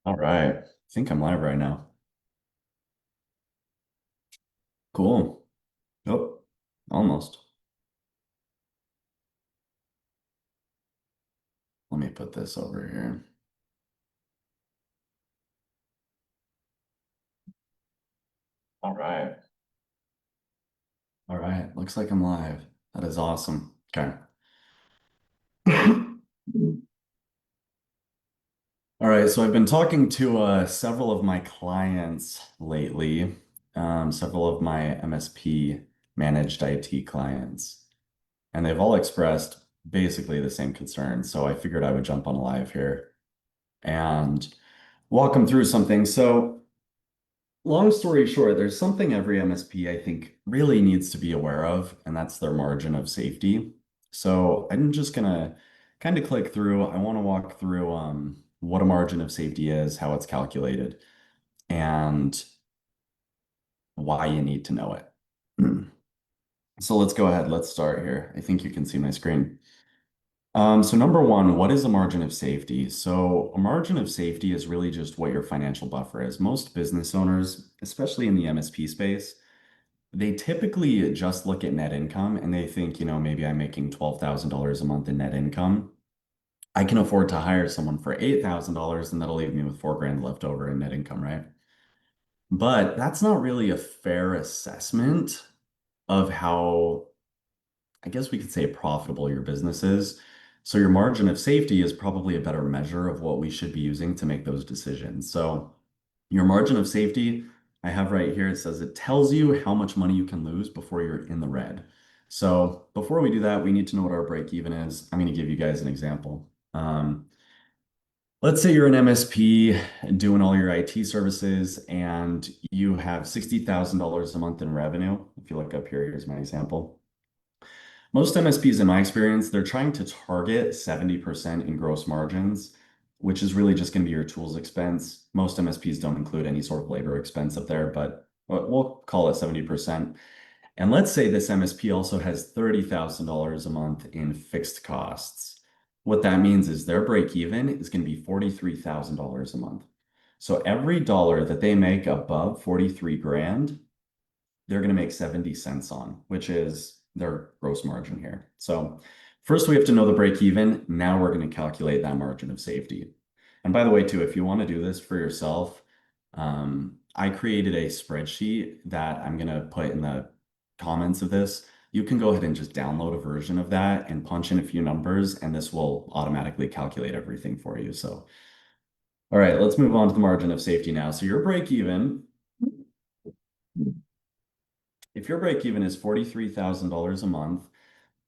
All right. I think I'm live right now. Cool. Oh, almost. Let me put this over here. All right. All right. Looks like I'm live. That is awesome. Okay. All right. So I've been talking to several of my clients lately, several of my MSP managed IT clients, and they've all expressed basically the same concerns. So I figured I would jump on live here and walk them through something. So long story short, there's something every MSP I think really needs to be aware of, and that's their margin of safety. So I'm just gonna kind of click through. I want to walk through what a margin of safety is, how it's calculated, and why you need to know it. So let's go ahead. Let's start here. I think you can see my screen. So number one, what is a margin of safety? So a margin of safety is really just what your financial buffer is. Most business owners, especially in the MSP space, they typically just look at net income and they think, maybe I'm making $12,000 a month in net income. I can afford to hire someone for $8,000 and that'll leave me with 4 grand left over in net income, right? But that's not really a fair assessment of how, I guess we could say, profitable your business is. So your margin of safety is probably a better measure of what we should be using to make those decisions. So your margin of safety, I have right here, it says it tells you how much money you can lose before you're in the red. So before we do that, we need to know what our break even is. I'm going to give you guys an example. Let's say you're an MSP doing all your IT services and you have $60,000 a month in revenue. If you look up here, here's my example. Most MSPs, in my experience, they're trying to target 70% in gross margins, which is really just going to be your tools expense. Most MSPs don't include any sort of labor expense up there, but we'll call it 70%. And let's say this MSP also has $30,000 a month in fixed costs. What that means is their break even is going to be $43,000 a month. So every dollar that they make above 43 grand, they're going to make 70 cents on, which is their gross margin here. So first we have to know the break even. Now we're going to calculate that margin of safety. And by the way, too, if you want to do this for yourself, I created a spreadsheet that I'm going to put in the comments of this. You can go ahead and just download a version of that and punch in a few numbers, and this will automatically calculate everything for you. So, all right, let's move on to the margin of safety now. So your break even, if your break even is $43,000 a month,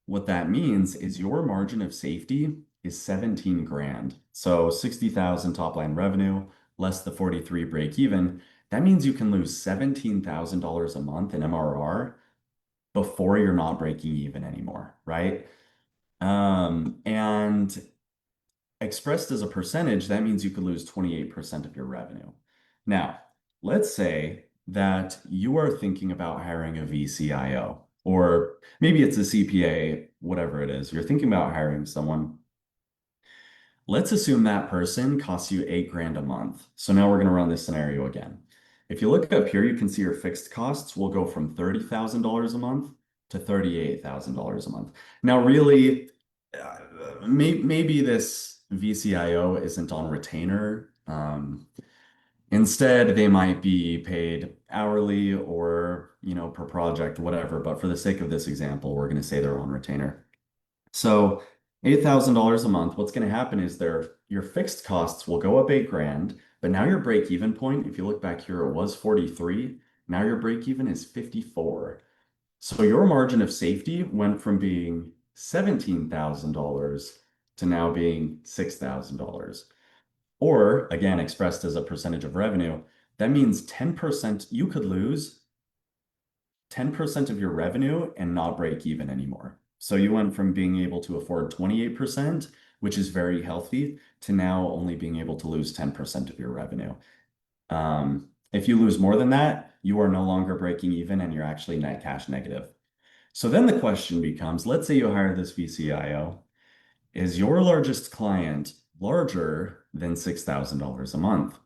what that means is your margin of safety is 17 grand. So 60,000 top line revenue less the 43 break even. That means you can lose $17,000 a month in MRR before you're not breaking even anymore, right? And expressed as a percentage, that means you could lose 28% of your revenue. Now, let's say that you are thinking about hiring a VCIO, or maybe it's a CPA, whatever it is. You're thinking about hiring someone. Let's assume that person costs you 8 grand a month. So now we're going to run this scenario again. If you look up here, you can see your fixed costs will go from $30,000 a month to $38,000 a month. Now, really, maybe this VCIO isn't on retainer. Instead, they might be paid hourly or, per project, whatever. But for the sake of this example, we're going to say they're on retainer. So $8,000 a month, what's going to happen is your fixed costs will go up 8 grand, but now your break even point, if you look back here, it was 43. Now your break even is 54. So your margin of safety went from being $17,000 to now being $6,000. Or again, expressed as a percentage of revenue, that means 10%, you could lose 10% of your revenue and not break even anymore. So you went from being able to afford 28%, which is very healthy, to now only being able to lose 10% of your revenue. If you lose more than that, you are no longer breaking even and you're actually net cash negative. So then the question becomes, let's say you hire this VCIO. Is your largest client larger than $6,000 a month?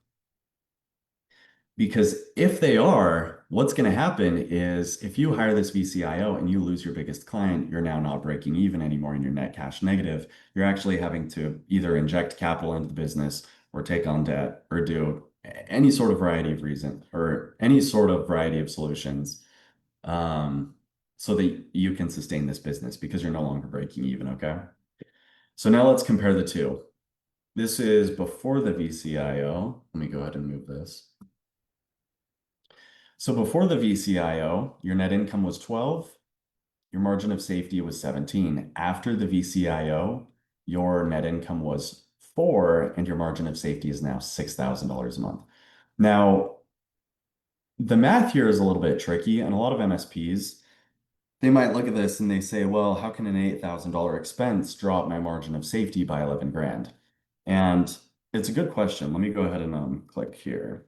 Because if they are, what's going to happen is if you hire this VCIO and you lose your biggest client, you're now not breaking even anymore and you're net cash negative. You're actually having to either inject capital into the business or take on debt or do any sort of variety of reason or any sort of variety of solutions um, so that you can sustain this business because you're no longer breaking even. Okay. So now let's compare the two. This is before the VCIO. Let me go ahead and move this. So before the VCIO, your net income was 12, your margin of safety was 17. After the VCIO, your net income was 4, and your margin of safety is now $6,000 a month. Now, the math here is a little bit tricky, and a lot of MSPs, they might look at this and they say, well, how can an $8,000 expense drop my margin of safety by 11 grand? And it's a good question. Let me go ahead and click here.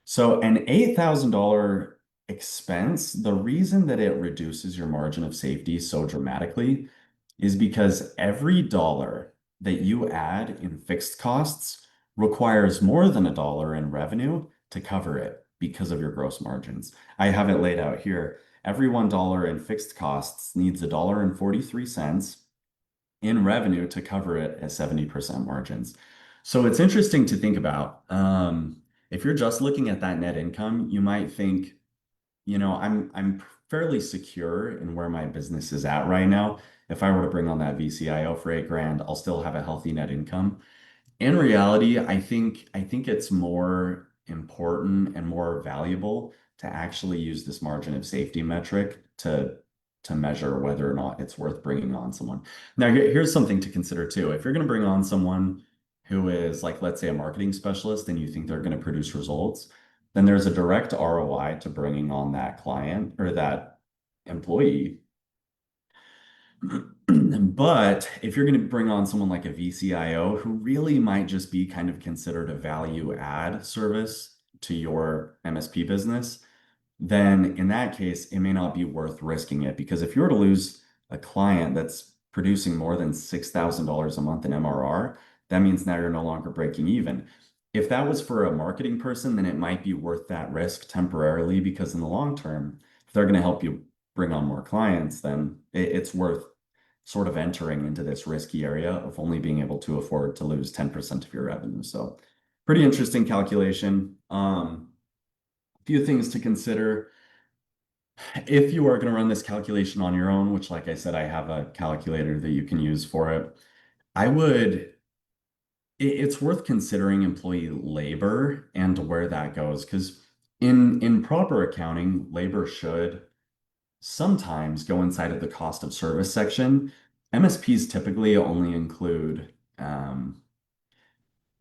So an $8,000 expense, the reason that it reduces your margin of safety so dramatically is because every dollar that you add in fixed costs requires more than a dollar in revenue to cover it because of your gross margins. I have it laid out here. Every $1 in fixed costs needs $1.43 in revenue to cover it at 70% margins. So it's interesting to think about. If you're just looking at that net income, you might think, I'm fairly secure in where my business is at right now. If I were to bring on that VCIO for 8 grand, I'll still have a healthy net income. In reality, I think it's more important and more valuable to actually use this margin of safety metric to measure whether or not it's worth bringing on someone. Now, here's something to consider too. If you're going to bring on someone who is like, let's say, a marketing specialist, and you think they're going to produce results, then there's a direct ROI to bringing on that client or that employee. But if you're going to bring on someone like a VCIO who really might just be kind of considered a value add service to your MSP business, then in that case, it may not be worth risking it because if you were to lose a client that's producing more than $6,000 a month in MRR, that means now you're no longer breaking even. If that was for a marketing person, then it might be worth that risk temporarily because in the long term, if they're going to help you bring on more clients, then it's worth sort of entering into this risky area of only being able to afford to lose 10% of your revenue. So pretty interesting calculation. A few things to consider. If you are going to run this calculation on your own, which like I said, I have a calculator that you can use for it, I would, it's worth considering employee labor and where that goes. Because in proper accounting, labor should sometimes go inside of the cost of service section. MSPs typically only include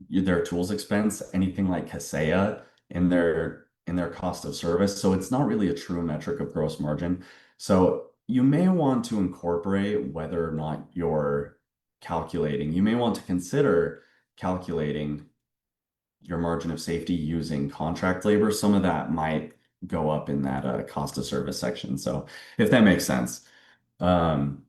their tools expense, anything like Kaseya in their cost of service. So it's not really a true metric of gross margin. So you may want to incorporate whether or not you're calculating. You may want to consider calculating your margin of safety using contract labor. Some of that might go up in that cost of service section. So if that makes sense. Um,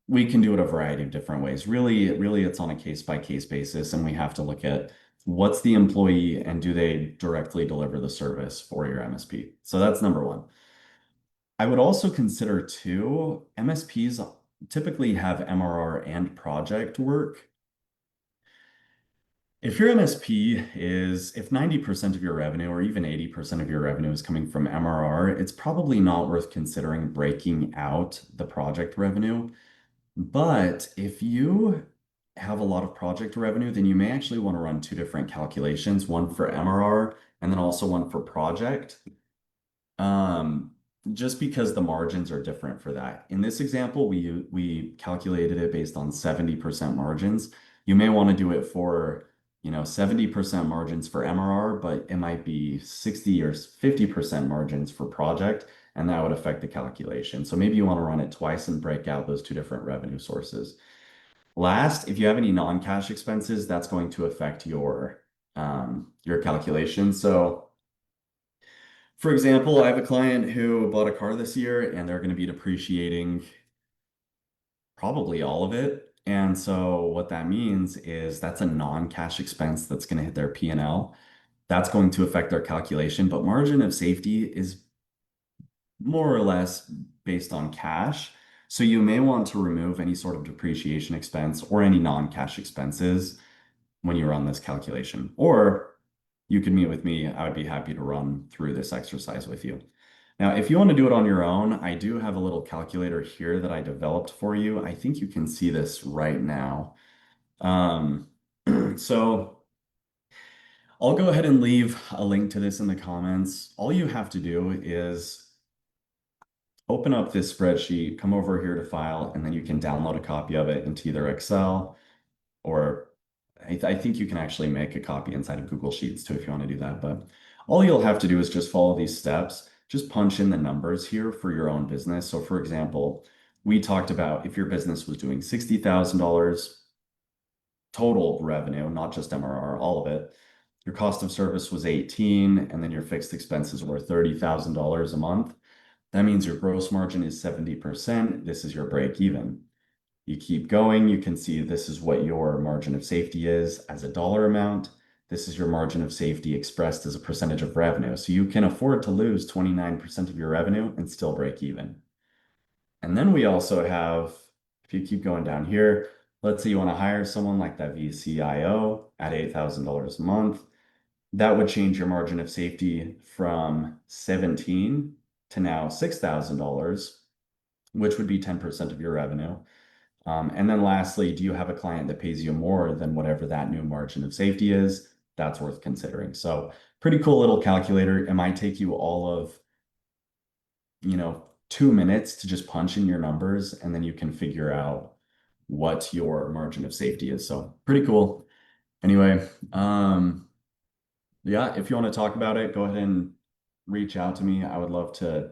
we can do it a variety of different ways. Really, it's on a case by case basis, and we have to look at what's the employee and do they directly deliver the service for your MSP. So that's number one. I would also consider too, MSPs typically have MRR and project work. If your MSP if 90% of your revenue or even 80% of your revenue is coming from MRR, it's probably not worth considering breaking out the project revenue. But if you have a lot of project revenue, then you may actually want to run two different calculations, one for MRR and then also one for project. Um, just because the margins are different for that. In this example, we calculated it based on 70% margins. You may want to do it for, 70% margins for MRR, but it might be 60 or 50% margins for project, and that would affect the calculation. So maybe you want to run it twice and break out those two different revenue sources. Last, if you have any non-cash expenses, that's going to affect your calculation. So for example, I have a client who bought a car this year and they're going to be depreciating probably all of it. And so what that means is that's a non-cash expense that's going to hit their P&L. That's going to affect their calculation, but margin of safety is more or less based on cash. So you may want to remove any sort of depreciation expense or any non-cash expenses when you run this calculation. Or you could meet with me. I would be happy to run through this exercise with you. Now, if you want to do it on your own, I do have a little calculator here that I developed for you. I think you can see this right now. Um, so I'll go ahead and leave a link to this in the comments. All you have to do is open up this spreadsheet, come over here to file, and then you can download a copy of it into either Excel or I think you can actually make a copy inside of Google Sheets too if you want to do that. But all you'll have to do is just follow these steps. Just punch in the numbers here for your own business. So for example, we talked about if your business was doing $60,000 total revenue, not just MRR, all of it. Your cost of service was 18, and then your fixed expenses were $30,000 a month. That means your gross margin is 70%. This is your break even. You keep going, you can see this is what your margin of safety is as a dollar amount. This is your margin of safety expressed as a percentage of revenue. So you can afford to lose 29% of your revenue and still break even. And then we also have, if you keep going down here, let's say you want to hire someone like that VCIO at $8,000 a month. That would change your margin of safety from 17 to now $6,000, which would be 10% of your revenue. And then lastly, do you have a client that pays you more than whatever that new margin of safety is? That's worth considering. So pretty cool little calculator. It might take you all of, 2 minutes to just punch in your numbers, and then you can figure out what your margin of safety is. So pretty cool. Anyway, yeah, if you want to talk about it, go ahead and reach out to me. I would love to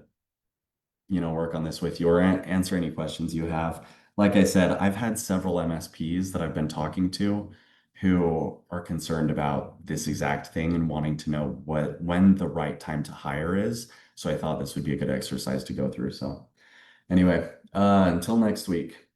work on this with you or answer any questions you have. Like I said, I've had several MSPs that I've been talking to who are concerned about this exact thing and wanting to know when the right time to hire is. So I thought this would be a good exercise to go through. So anyway, until next week.